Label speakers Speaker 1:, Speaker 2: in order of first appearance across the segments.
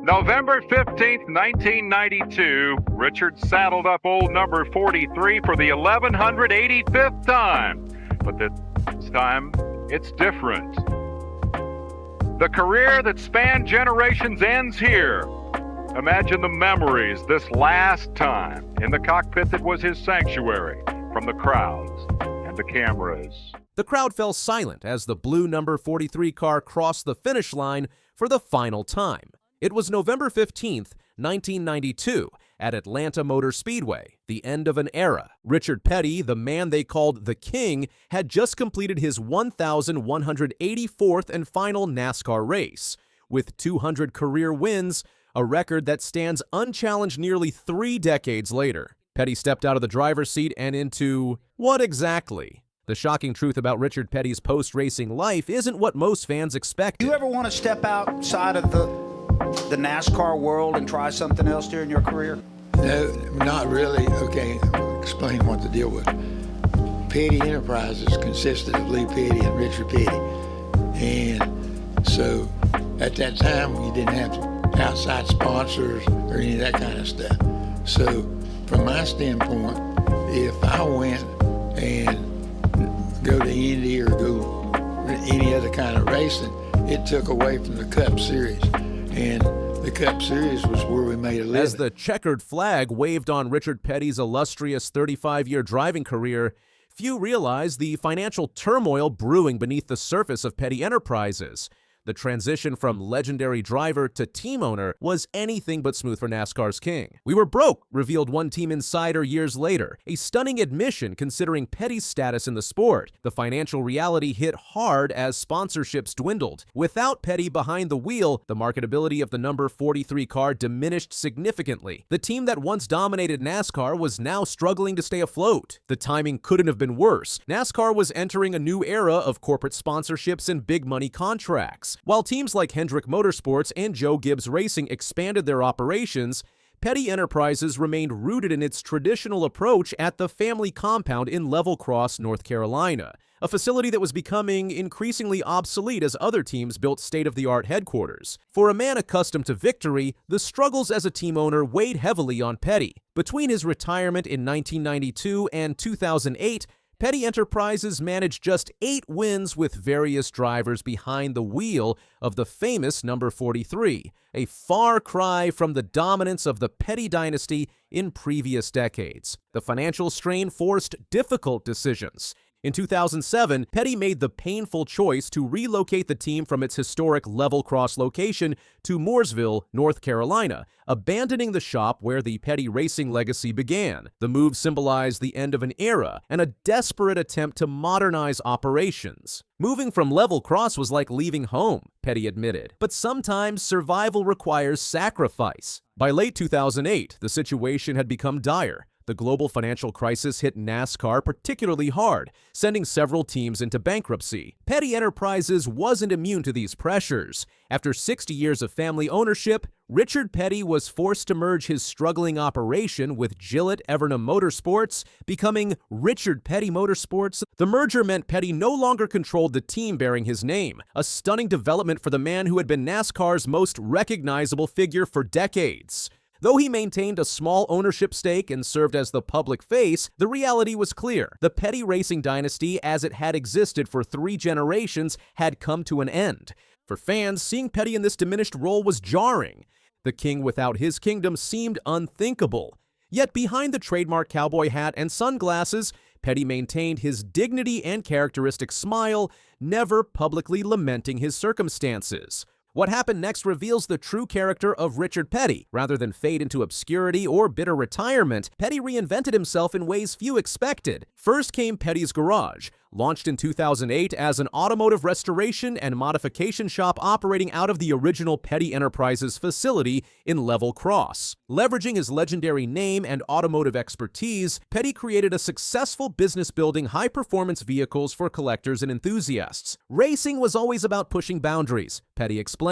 Speaker 1: November 15th, 1992, Richard saddled up old number 43 for the 1185th time. But this time, it's different. The career that spanned generations ends here. Imagine the memories this last time in the cockpit that was his sanctuary from the crowds and the cameras.
Speaker 2: The crowd fell silent as the blue number 43 car crossed the finish line for the final time. It was November 15th, 1992, at Atlanta Motor Speedway, the end of an era. Richard Petty, the man they called the King, had just completed his 1,184th and final NASCAR race. With 200 career wins, a record that stands unchallenged nearly 3 decades later. Petty stepped out of the driver's seat and into what exactly? The shocking truth about Richard Petty's post-racing life isn't what most fans expected.
Speaker 3: Do you ever want to step outside of the NASCAR world and try something else during your career?
Speaker 4: No, not really. Okay, I'll explain what the deal was. Petty Enterprises consisted of Lee Petty and Richard Petty. And so at that time, you didn't have outside sponsors or any of that kind of stuff. So from my standpoint, if I went and go to Indy or go any other kind of racing, it took away from the Cup Series. And the Cup Series was where we made a living.
Speaker 2: As the checkered flag waved on Richard Petty's illustrious 35-year driving career, few realized the financial turmoil brewing beneath the surface of Petty Enterprises. The transition from legendary driver to team owner was anything but smooth for NASCAR's king. "We were broke," revealed one team insider years later, a stunning admission considering Petty's status in the sport. The financial reality hit hard as sponsorships dwindled. Without Petty behind the wheel, the marketability of the number 43 car diminished significantly. The team that once dominated NASCAR was now struggling to stay afloat. The timing couldn't have been worse. NASCAR was entering a new era of corporate sponsorships and big money contracts. While teams like Hendrick Motorsports and Joe Gibbs Racing expanded their operations, Petty Enterprises remained rooted in its traditional approach at the family compound in Level Cross, North Carolina, a facility that was becoming increasingly obsolete as other teams built state-of-the-art headquarters. For a man accustomed to victory, the struggles as a team owner weighed heavily on Petty. Between his retirement in 1992 and 2008, Petty Enterprises managed just 8 wins with various drivers behind the wheel of the famous number 43, a far cry from the dominance of the Petty dynasty in previous decades. The financial strain forced difficult decisions. In 2007, Petty made the painful choice to relocate the team from its historic Level Cross location to Mooresville, North Carolina, abandoning the shop where the Petty racing legacy began. The move symbolized the end of an era and a desperate attempt to modernize operations. "Moving from Level Cross was like leaving home," Petty admitted, "but sometimes survival requires sacrifice." By late 2008, the situation had become dire. The global financial crisis hit NASCAR particularly hard, sending several teams into bankruptcy. Petty Enterprises wasn't immune to these pressures. After 60 years of family ownership, Richard Petty was forced to merge his struggling operation with Gillette Evernham Motorsports, becoming Richard Petty Motorsports. The merger meant Petty no longer controlled the team bearing his name, a stunning development for the man who had been NASCAR's most recognizable figure for decades. Though he maintained a small ownership stake and served as the public face, the reality was clear. The Petty racing dynasty, as it had existed for 3 generations, had come to an end. For fans, seeing Petty in this diminished role was jarring. The king without his kingdom seemed unthinkable. Yet behind the trademark cowboy hat and sunglasses, Petty maintained his dignity and characteristic smile, never publicly lamenting his circumstances. What happened next reveals the true character of Richard Petty. Rather than fade into obscurity or bitter retirement, Petty reinvented himself in ways few expected. First came Petty's Garage, launched in 2008 as an automotive restoration and modification shop operating out of the original Petty Enterprises facility in Level Cross. Leveraging his legendary name and automotive expertise, Petty created a successful business building high-performance vehicles for collectors and enthusiasts. Racing was always about pushing boundaries, Petty explained.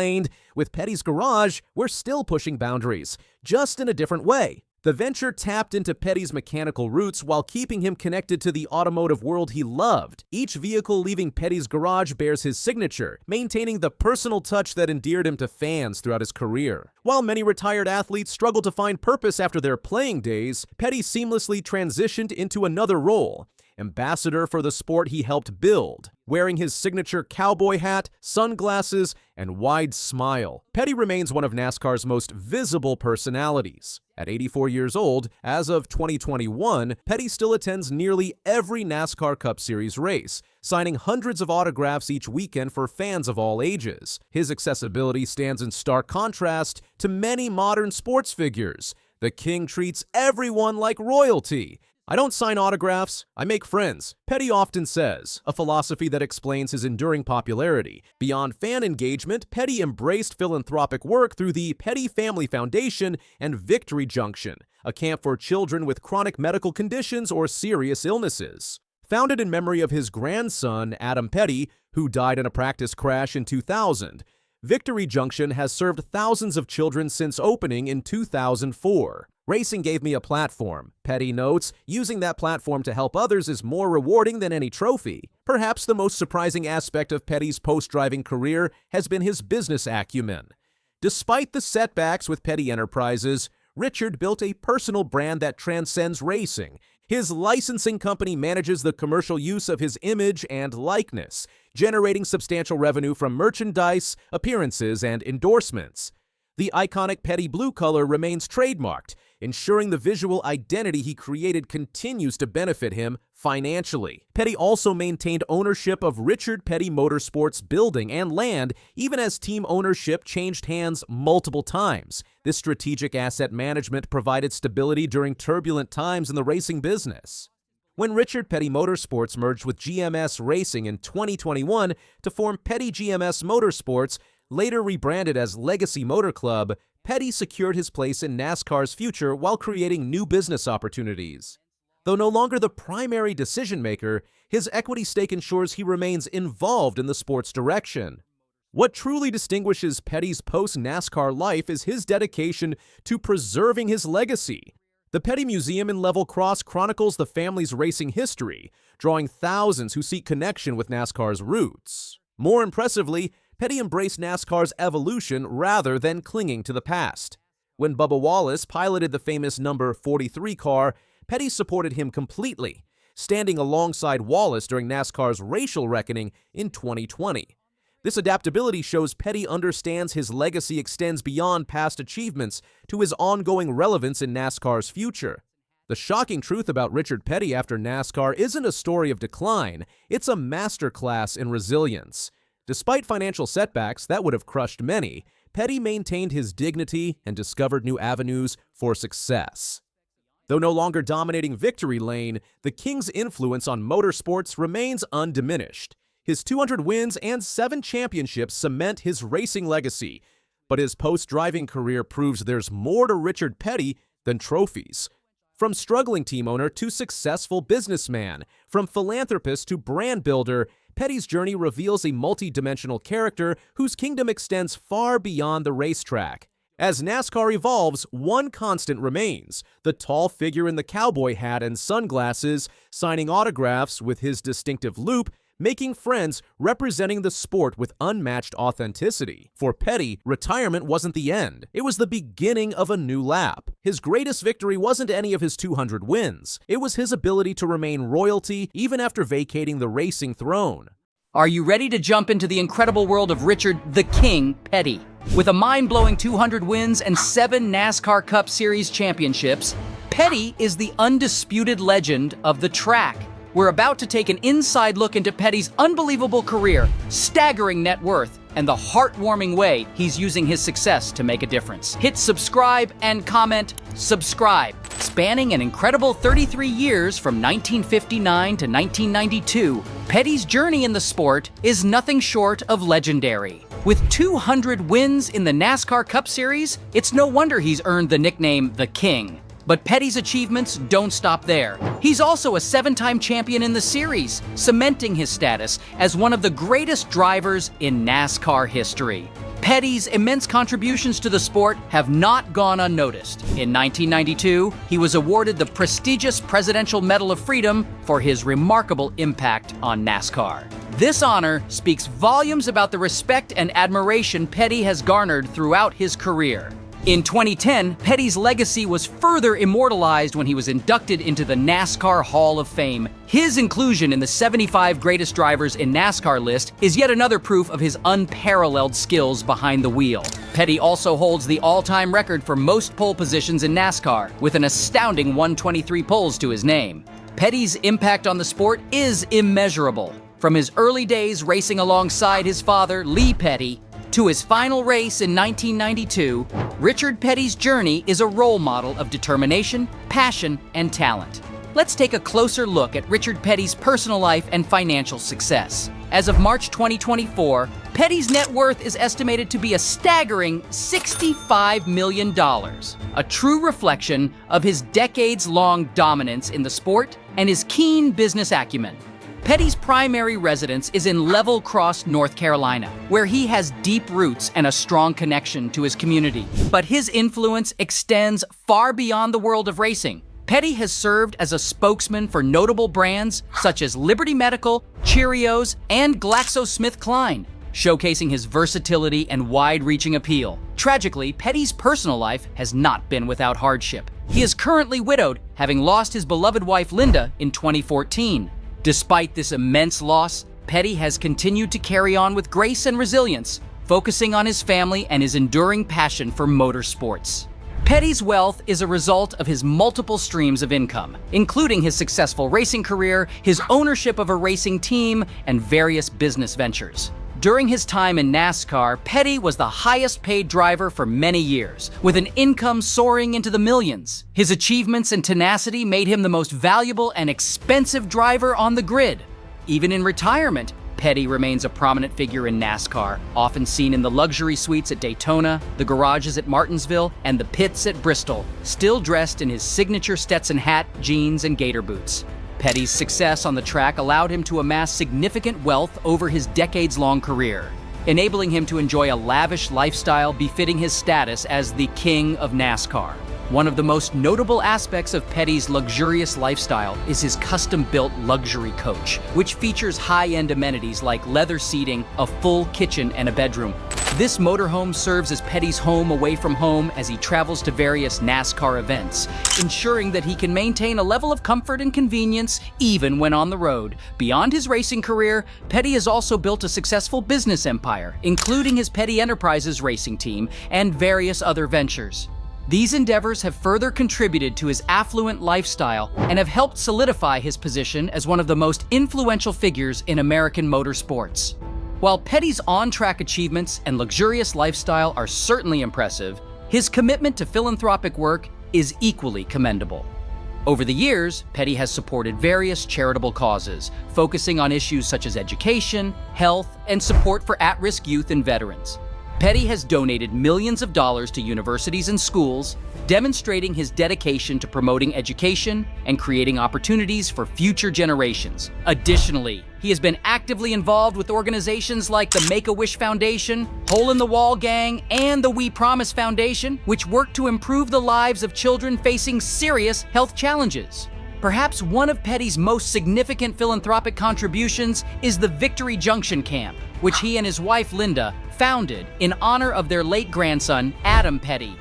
Speaker 2: With Petty's Garage, we're still pushing boundaries, just in a different way. The venture tapped into Petty's mechanical roots while keeping him connected to the automotive world he loved. Each vehicle leaving Petty's garage bears his signature, maintaining the personal touch that endeared him to fans throughout his career. While many retired athletes struggle to find purpose after their playing days, Petty seamlessly transitioned into another role: ambassador for the sport he helped build. Wearing his signature cowboy hat, sunglasses, and wide smile, Petty remains one of NASCAR's most visible personalities. At 84 years old, as of 2021, Petty still attends nearly every NASCAR Cup Series race, signing hundreds of autographs each weekend for fans of all ages. His accessibility stands in stark contrast to many modern sports figures. The King treats everyone like royalty. "I don't sign autographs, I make friends," Petty often says, a philosophy that explains his enduring popularity. Beyond fan engagement, Petty embraced philanthropic work through the Petty Family Foundation and Victory Junction, a camp for children with chronic medical conditions or serious illnesses. Founded in memory of his grandson, Adam Petty, who died in a practice crash in 2000, Victory Junction has served thousands of children since opening in 2004. "Racing gave me a platform," Petty notes. "Using that platform to help others is more rewarding than any trophy." Perhaps the most surprising aspect of Petty's post-driving career has been his business acumen. Despite the setbacks with Petty Enterprises, Richard built a personal brand that transcends racing. His licensing company manages the commercial use of his image and likeness, generating substantial revenue from merchandise, appearances, and endorsements. The iconic Petty blue color remains trademarked, ensuring the visual identity he created continues to benefit him financially. Petty also maintained ownership of Richard Petty Motorsports building and land, even as team ownership changed hands multiple times. This strategic asset management provided stability during turbulent times in the racing business. When Richard Petty Motorsports merged with GMS Racing in 2021 to form Petty GMS Motorsports, later rebranded as Legacy Motor Club, Petty secured his place in NASCAR's future while creating new business opportunities. Though no longer the primary decision-maker, his equity stake ensures he remains involved in the sport's direction. What truly distinguishes Petty's post-NASCAR life is his dedication to preserving his legacy. The Petty Museum in Level Cross chronicles the family's racing history, drawing thousands who seek connection with NASCAR's roots. More impressively, Petty embraced NASCAR's evolution rather than clinging to the past. When Bubba Wallace piloted the famous number 43 car, Petty supported him completely, standing alongside Wallace during NASCAR's racial reckoning in 2020. This adaptability shows Petty understands his legacy extends beyond past achievements to his ongoing relevance in NASCAR's future. The shocking truth about Richard Petty after NASCAR isn't a story of decline, it's a masterclass in resilience. Despite financial setbacks that would have crushed many, Petty maintained his dignity and discovered new avenues for success. Though no longer dominating victory lane, the King's influence on motorsports remains undiminished. His 200 wins and 7 championships cement his racing legacy, but his post-driving career proves there's more to Richard Petty than trophies. From struggling team owner to successful businessman, from philanthropist to brand builder, Petty's journey reveals a multi-dimensional character whose kingdom extends far beyond the racetrack. As NASCAR evolves, one constant remains: the tall figure in the cowboy hat and sunglasses, signing autographs with his distinctive loop, making friends, representing the sport with unmatched authenticity. For Petty, retirement wasn't the end. It was the beginning of a new lap. His greatest victory wasn't any of his 200 wins. It was his ability to remain royalty even after vacating the racing throne.
Speaker 5: Are you ready to jump into the incredible world of Richard the King Petty? With a mind-blowing 200 wins and 7 NASCAR Cup Series championships, Petty is the undisputed legend of the track. We're about to take an inside look into Petty's unbelievable career, staggering net worth, and the heartwarming way he's using his success to make a difference. Hit subscribe and comment subscribe. Spanning an incredible 33 years from 1959 to 1992, Petty's journey in the sport is nothing short of legendary. With 200 wins in the NASCAR Cup Series, it's no wonder he's earned the nickname The King. But Petty's achievements don't stop there. He's also a 7-time champion in the series, cementing his status as one of the greatest drivers in NASCAR history. Petty's immense contributions to the sport have not gone unnoticed. In 1992, he was awarded the prestigious Presidential Medal of Freedom for his remarkable impact on NASCAR. This honor speaks volumes about the respect and admiration Petty has garnered throughout his career. In 2010, Petty's legacy was further immortalized when he was inducted into the NASCAR Hall of Fame. His inclusion in the 75 greatest drivers in NASCAR list is yet another proof of his unparalleled skills behind the wheel. Petty also holds the all-time record for most pole positions in NASCAR, with an astounding 123 poles to his name. Petty's impact on the sport is immeasurable. From his early days racing alongside his father, Lee Petty, to his final race in 1992, Richard Petty's journey is a role model of determination, passion, and talent. Let's take a closer look at Richard Petty's personal life and financial success. As of March 2024, Petty's net worth is estimated to be a staggering $65 million, a true reflection of his decades-long dominance in the sport and his keen business acumen. Petty's primary residence is in Level Cross, North Carolina, where he has deep roots and a strong connection to his community. But his influence extends far beyond the world of racing. Petty has served as a spokesman for notable brands such as Liberty Medical, Cheerios, and GlaxoSmithKline, showcasing his versatility and wide-reaching appeal. Tragically, Petty's personal life has not been without hardship. He is currently widowed, having lost his beloved wife Linda in 2014. Despite this immense loss, Petty has continued to carry on with grace and resilience, focusing on his family and his enduring passion for motorsports. Petty's wealth is a result of his multiple streams of income, including his successful racing career, his ownership of a racing team, and various business ventures. During his time in NASCAR, Petty was the highest-paid driver for many years, with an income soaring into the millions. His achievements and tenacity made him the most valuable and expensive driver on the grid. Even in retirement, Petty remains a prominent figure in NASCAR, often seen in the luxury suites at Daytona, the garages at Martinsville, and the pits at Bristol, still dressed in his signature Stetson hat, jeans, and gator boots. Petty's success on the track allowed him to amass significant wealth over his decades-long career, enabling him to enjoy a lavish lifestyle befitting his status as the king of NASCAR. One of the most notable aspects of Petty's luxurious lifestyle is his custom-built luxury coach, which features high-end amenities like leather seating, a full kitchen, and a bedroom. This motorhome serves as Petty's home away from home as he travels to various NASCAR events, ensuring that he can maintain a level of comfort and convenience even when on the road. Beyond his racing career, Petty has also built a successful business empire, including his Petty Enterprises racing team and various other ventures. These endeavors have further contributed to his affluent lifestyle and have helped solidify his position as one of the most influential figures in American motorsports. While Petty's on-track achievements and luxurious lifestyle are certainly impressive, his commitment to philanthropic work is equally commendable. Over the years, Petty has supported various charitable causes, focusing on issues such as education, health, and support for at-risk youth and veterans. Petty has donated millions of dollars to universities and schools, demonstrating his dedication to promoting education and creating opportunities for future generations. Additionally, he has been actively involved with organizations like the Make-A-Wish Foundation, Hole in the Wall Gang, and the We Promise Foundation, which work to improve the lives of children facing serious health challenges. Perhaps one of Petty's most significant philanthropic contributions is the Victory Junction Camp, which he and his wife Linda founded in honor of their late grandson, Adam Petty.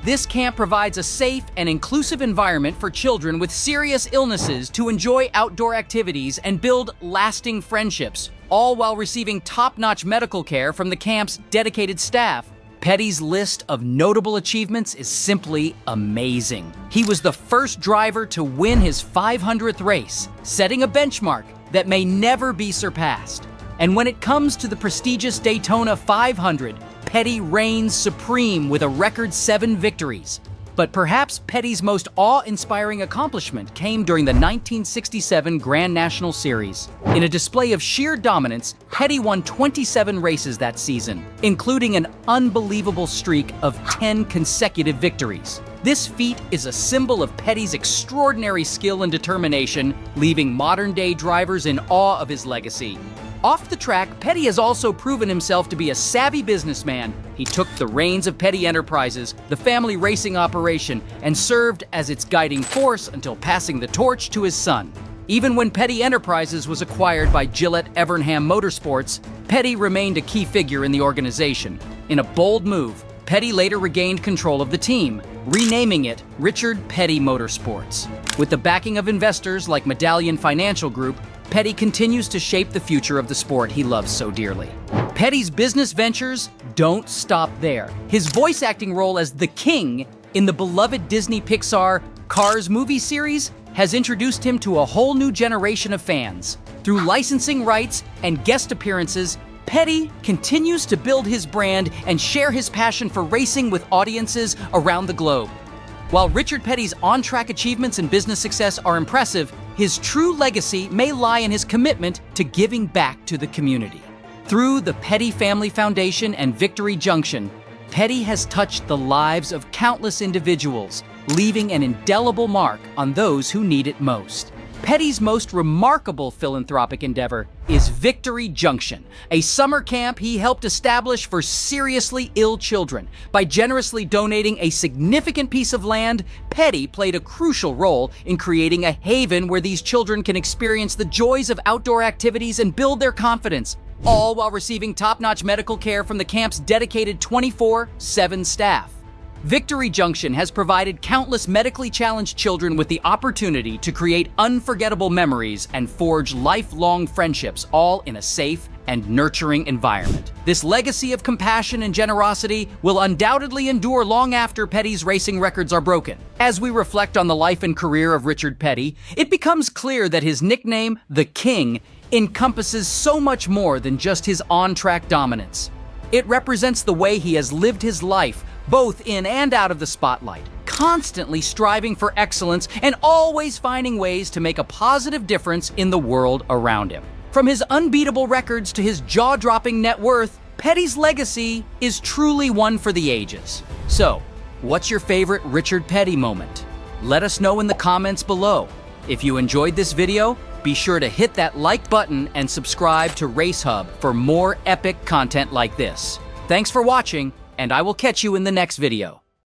Speaker 5: This camp provides a safe and inclusive environment for children with serious illnesses to enjoy outdoor activities and build lasting friendships, all while receiving top-notch medical care from the camp's dedicated staff. Petty's list of notable achievements is simply amazing. He was the first driver to win his 500th race, setting a benchmark that may never be surpassed. And when it comes to the prestigious Daytona 500, Petty reigns supreme with a record 7 victories. But perhaps Petty's most awe-inspiring accomplishment came during the 1967 Grand National Series. In a display of sheer dominance, Petty won 27 races that season, including an unbelievable streak of 10 consecutive victories. This feat is a symbol of Petty's extraordinary skill and determination, leaving modern-day drivers in awe of his legacy. Off the track, Petty has also proven himself to be a savvy businessman. He took the reins of Petty Enterprises, the family racing operation, and served as its guiding force until passing the torch to his son. Even when Petty Enterprises was acquired by Gillette Evernham Motorsports, Petty remained a key figure in the organization. In a bold move, Petty later regained control of the team, renaming it Richard Petty Motorsports. With the backing of investors like Medallion Financial Group, Petty continues to shape the future of the sport he loves so dearly. Petty's business ventures don't stop there. His voice acting role as the King in the beloved Disney Pixar Cars movie series has introduced him to a whole new generation of fans. Through licensing rights and guest appearances, Petty continues to build his brand and share his passion for racing with audiences around the globe. While Richard Petty's on-track achievements and business success are impressive, his true legacy may lie in his commitment to giving back to the community. Through the Petty Family Foundation and Victory Junction, Petty has touched the lives of countless individuals, leaving an indelible mark on those who need it most. Petty's most remarkable philanthropic endeavor is Victory Junction, a summer camp he helped establish for seriously ill children. By generously donating a significant piece of land, Petty played a crucial role in creating a haven where these children can experience the joys of outdoor activities and build their confidence, all while receiving top-notch medical care from the camp's dedicated 24/7 staff. Victory Junction has provided countless medically challenged children with the opportunity to create unforgettable memories and forge lifelong friendships, all in a safe and nurturing environment. This legacy of compassion and generosity will undoubtedly endure long after Petty's racing records are broken. As we reflect on the life and career of Richard Petty, it becomes clear that his nickname, the King, encompasses so much more than just his on-track dominance. It represents the way he has lived his life, both in and out of the spotlight, constantly striving for excellence and always finding ways to make a positive difference in the world around him. From his unbeatable records to his jaw-dropping net worth, Petty's legacy is truly one for the ages. So, what's your favorite Richard Petty moment? Let us know in the comments below. If you enjoyed this video, be sure to hit that like button and subscribe to Race Hub for more epic content like this. Thanks for watching, and I will catch you in the next video.